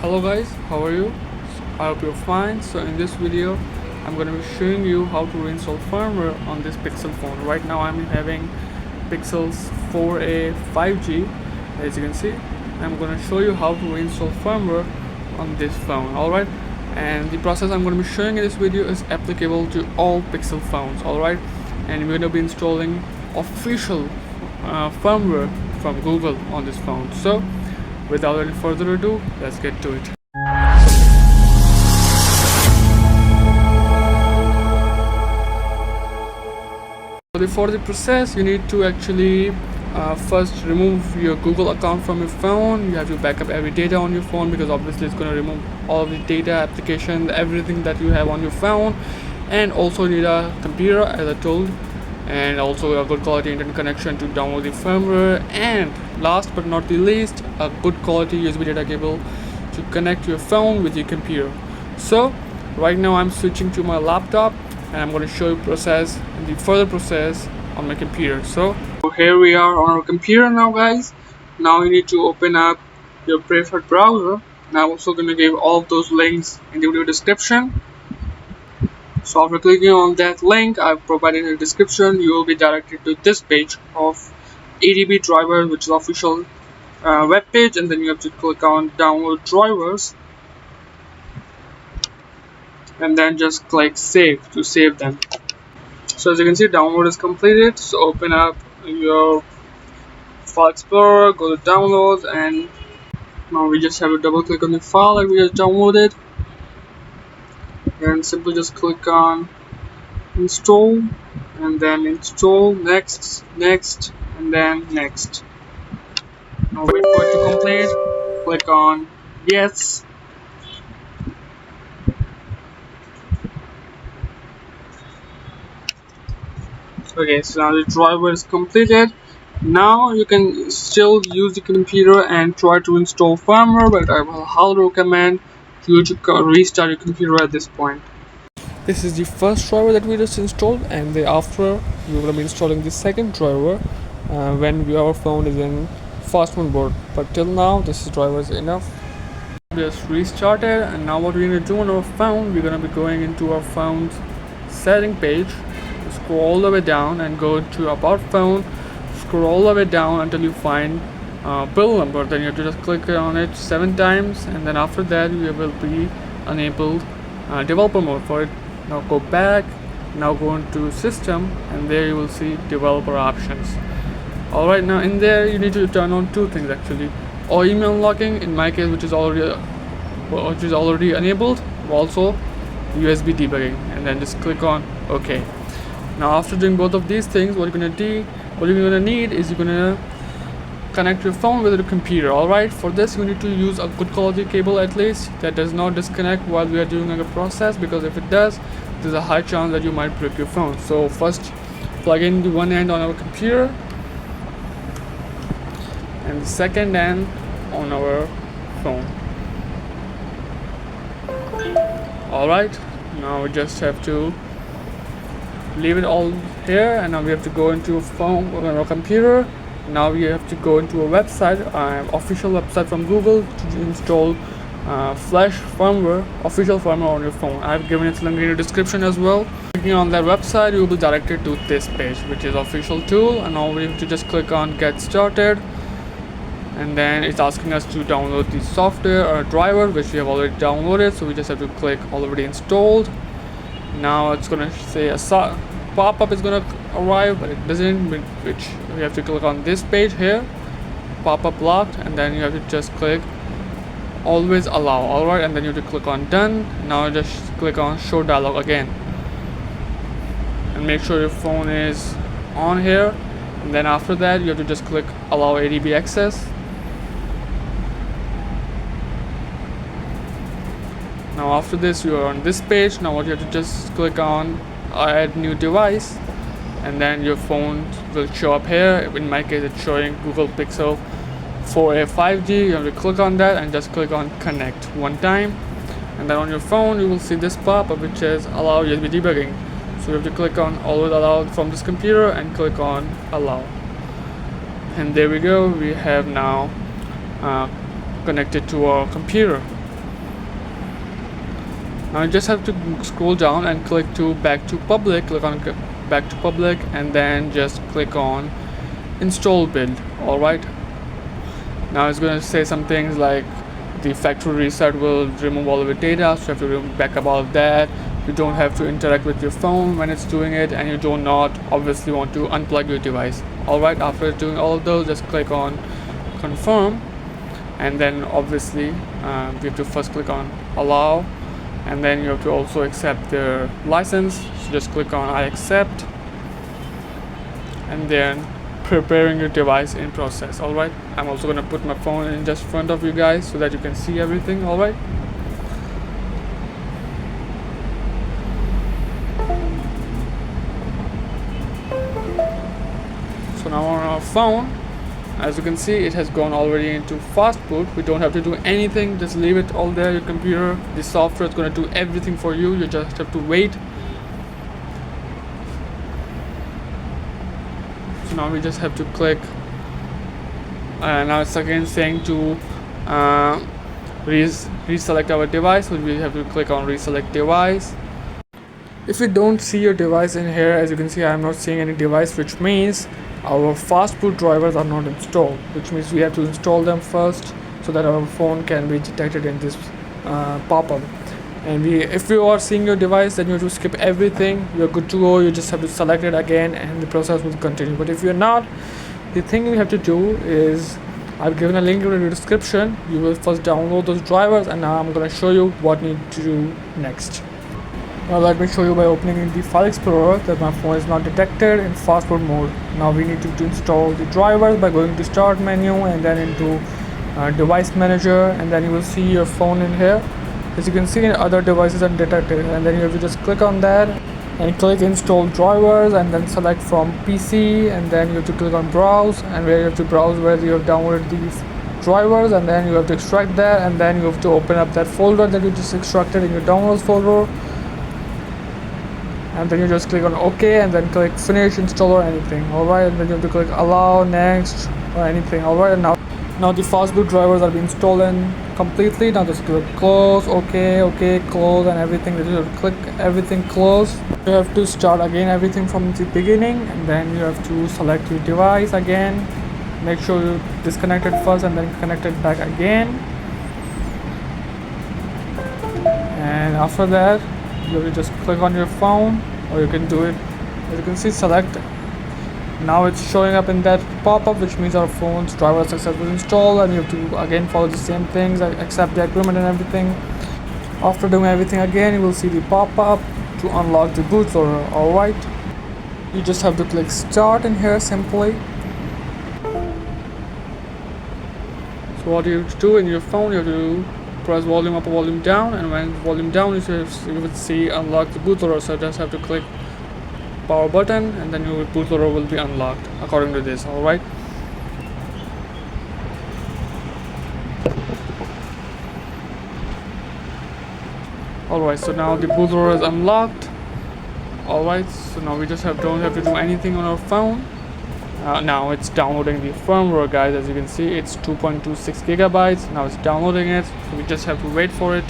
Hello guys, how are you? I hope you're fine. So in this video I'm going to be showing you how to reinstall firmware on this Pixel phone. Right now I'm having Pixel's 4a 5G. As you can see, I'm going to show you how to reinstall firmware on this phone. Alright, and the process I'm going to be showing in this video is applicable to all Pixel phones. Alright, and we're going to be installing official firmware from Google on this phone. So without any further ado, let's get to it. So for the process, you need to actually first remove your Google account from your phone. You have to back up every data on your phone, because obviously it's going to remove all of the data, application, everything that you have on your phone. And also you need a computer, as I told, and also a good quality internet connection to download the firmware, and last but not the least, a good quality USB data cable to connect your phone with your computer. So right now I'm switching to my laptop and I'm going to show you process and the further process on my computer. So here we are on our computer now, guys. Now you need to open up your preferred browser, and I'm also going to give all of those links in the video description. So after clicking on that link I've provided in the description, you will be directed to this page of ADB driver, which is official web page, and then you have to click on download drivers and then just click save to save them. So as you can see, download is completed. So open up your file explorer, go to downloads, and now we just have to double click on the file that we just downloaded, and simply just click on install, and then install, next, and then next. Now wait for it to complete. Click on yes. Okay, so now the driver is completed. Now you can still use the computer and try to install firmware, but I will highly recommend you to restart your computer at this point. This is the first driver that we just installed, and thereafter we will be installing the second driver when our phone is in fast mode. But till now this driver is enough. Just restarted, and now what we're going to do on our phone, we're going to be going into our phone's setting page, scroll all the way down and go to about phone, scroll all the way down until you find build number. Then you have to just click on it 7 times, and then after that you will be enabled developer mode for it. Now go back, now go into system, and there you will see developer options. Alright, now in there you need to turn on 2 things actually: or email unlocking in my case, which is already enabled, also USB debugging, and then just click on OK. Now after doing both of these things, what you're gonna need is you're gonna connect your phone with your computer. Alright, for this you need to use a good quality cable, at least that does not disconnect while we are doing a process, because if it does, there's a high chance that you might break your phone. So first plug in the one end on our computer and the second end on our phone. Alright, now we just have to leave it all here, and now we have to go into a phone on our computer. Now we have to go into a website, official website from Google, to install Flash firmware, official firmware on your phone. I've given its link in the description as well. Clicking on that website, you will be directed to this page, which is official tool, and now we have to just click on get started, and then it's asking us to download the software or driver, which we have already downloaded. So we just have to click already installed. Now it's gonna say a pop-up is gonna arrive, but it doesn't, which we have to click on this page here, pop-up blocked, and then you have to just click always allow. Alright, and then you have to click on done. Now just click on show dialog again, and make sure your phone is on here, and then after that you have to just click allow ADB access. Now after this you are on this page. Now what you have to just click on add new device, and then your phone will show up here. In my case it's showing Google Pixel 4a 5G. You have to click on that and just click on connect 1 time, and then on your phone you will see this pop-up which says allow USB debugging. So you have to click on always allow from this computer and click on allow, and there we go, we have now connected to our computer. Now you just have to scroll down and click to back to public, click on back to public, and then just click on install build. Alright, now it's going to say some things like the factory reset will remove all of your data, so you have to back up all of that. You don't have to interact with your phone when it's doing it, and you do not obviously want to unplug your device. Alright, after doing all of those, just click on confirm, and then obviously we have to first click on allow, and then you have to also accept their license, so just click on I accept, and then preparing your device in process. Alright, I'm also going to put my phone in just front of you guys so that you can see everything. Alright, so now on our phone, as you can see, it has gone already into fastboot. We don't have to do anything, just leave it all there. Your computer, the software is going to do everything for you. You just have to wait. So now we just have to click, now it's again saying to reselect our device, so we have to click on reselect device. If you don't see your device in here, as you can see, I am not seeing any device, which means our fastboot drivers are not installed, which means we have to install them first so that our phone can be detected in this pop-up. And if you are seeing your device, then you have to skip everything. You're good to go. You just have to select it again and the process will continue. But if you're not, the thing you have to do is, I've given a link in the description. You will first download those drivers, and now I'm going to show you what you need to do next. Now let me show you by opening in the file explorer that my phone is not detected in fastboot mode. Now we need to install the drivers by going to start menu and then into device manager, and then you will see your phone in here. As you can see, in other devices undetected, and then you have to just click on that and click install drivers, and then select from PC, and then you have to click on browse, and where you have to browse where you have downloaded these drivers, and then you have to extract that, and then you have to open up that folder that you just extracted in your downloads folder, and then you just click on OK, and then click finish install or anything. Alright, and then you have to click allow, next, or anything. Alright, and now the fastboot drivers are being installed in completely. Now just click close, OK, close, and everything. You have to click everything close. You have to start again everything from the beginning, and then you have to select your device again. Make sure you disconnect it first and then connect it back again. And after that, you have to just click on your phone, or you can do it, as you can see, select. Now it's showing up in that pop-up, which means our phone's driver successfully installed, and you have to again follow the same things, accept the agreement and everything. After doing everything again, you will see the pop-up to unlock the bootloader. Alright, you just have to click start in here simply. So what you have to do in your phone, you have to press volume up or volume down, and when volume down, you will see unlock the bootloader. So just have to click power button, and then your bootloader will be unlocked according to this. Alright, so now the bootloader is unlocked. Alright, so now we just don't have to do anything on our phone. Now it's downloading the firmware, guys. As you can see, it's 2.26 gigabytes. Now it's downloading it, so we just have to wait for it.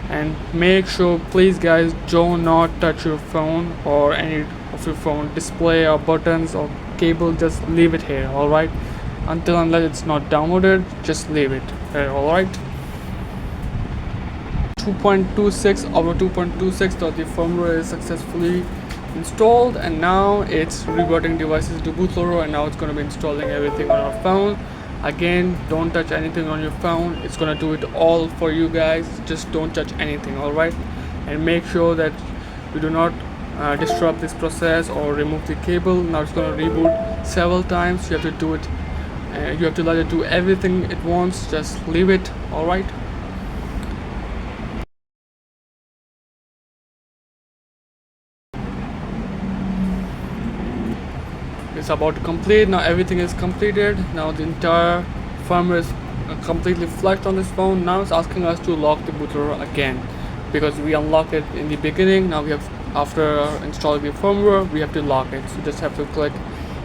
And make sure, please guys, do not touch your phone or any of your phone display or buttons or cable. Just leave it here. Alright, unless it's not downloaded, just leave it here. Alright, 2.26 over 2.26, so the firmware is successfully installed, and now it's reverting devices to bootloader, and now it's going to be installing everything on our phone. Again, don't touch anything on your phone. It's going to do it all for you guys. Just don't touch anything. Alright, and make sure that you do not disrupt this process or remove the cable. Now it's going to reboot several times. You have to do it, you have to let it do everything it wants. Just leave it. Alright, it's about to complete. Now everything is completed. Now the entire firmware is completely flushed on this phone. Now it's asking us to lock the bootloader again, because we unlocked it in the beginning. Now we have, after installing the firmware, we have to lock it. So just have to click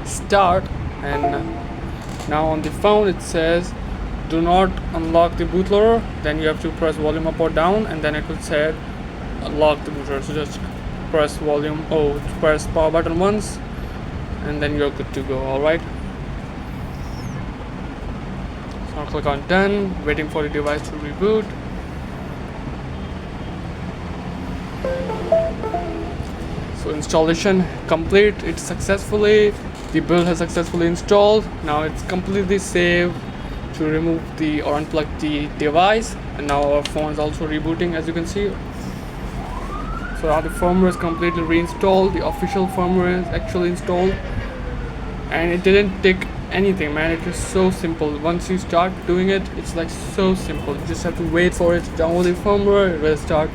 start, and now on the phone it says do not unlock the bootloader. Then you have to press volume up or down, and then it will say lock the bootloader. So just press press power button once, and then you're good to go. Alright, so now click on done, waiting for the device to reboot. So installation complete, it's successfully, the build has successfully installed. Now it's completely safe to remove the or unplug the device, and now our phone is also rebooting, as you can see. So now the firmware is completely reinstalled, the official firmware is actually installed, and it didn't take anything, man. It is so simple. Once you start doing it, it's like so simple. You just have to wait for it to download the firmware, it will start.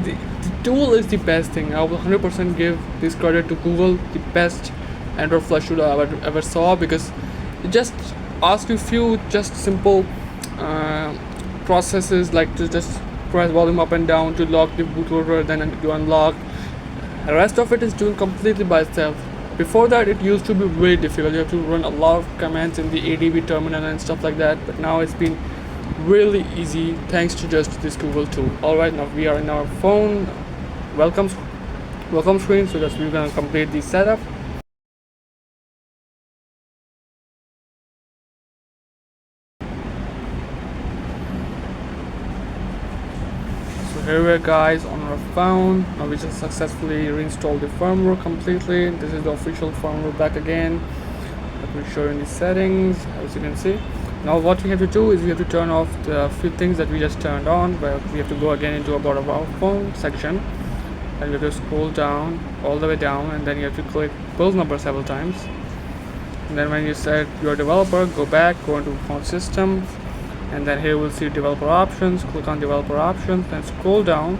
The tool is the best thing. I will 100% give this credit to Google, the best Android flash tool I ever saw, because it just asks you few just simple processes, like to just press volume up and down to lock the bootloader, then to unlock. The rest of it is doing completely by itself. Before that, it used to be really difficult. You have to run a lot of commands in the ADB terminal and stuff like that, but now it's been really easy thanks to just this Google tool. Alright, now we are in our phone welcome screen, so just we're gonna complete the setup. So here we are, guys, on our phone. Now we just successfully reinstalled the firmware completely. This is the official firmware back again. Let me show you in the settings. As you can see, now what we have to do is we have to turn off the few things that we just turned on, but we have to go again into about our phone section, and you have to scroll down all the way down, and then you have to click build number several times, and then when you set your developer, go into phone system, and then here we'll see developer options. Click on developer options, then scroll down,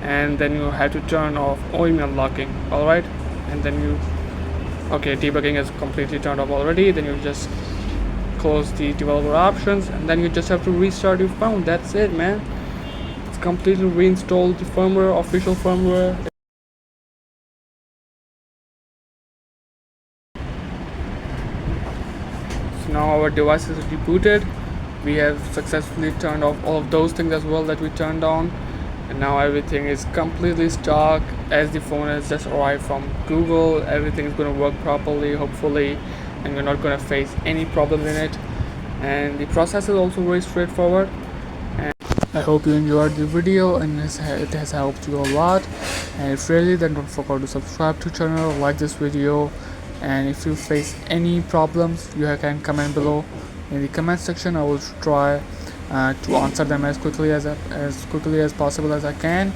and then you have to turn off OEM unlocking. Alright, and then debugging is completely turned off already. Then you just close the developer options, and then you just have to restart your phone. That's it, man. It's completely reinstalled the firmware, official firmware. So now our device is rebooted. We have successfully turned off all of those things as well that we turned on, and now everything is completely stock. As the phone has just arrived from Google, everything is going to work properly, hopefully, and we're not going to face any problems in it. And the process is also very straightforward. And I hope you enjoyed the video and it has helped you a lot. And if really, then don't forget to subscribe to the channel, like this video, and if you face any problems, you can comment below in the comment section. I will try to answer them as quickly as possible as I can,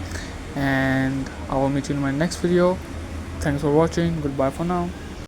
and I will meet you in my next video. Thanks for watching. Goodbye for now.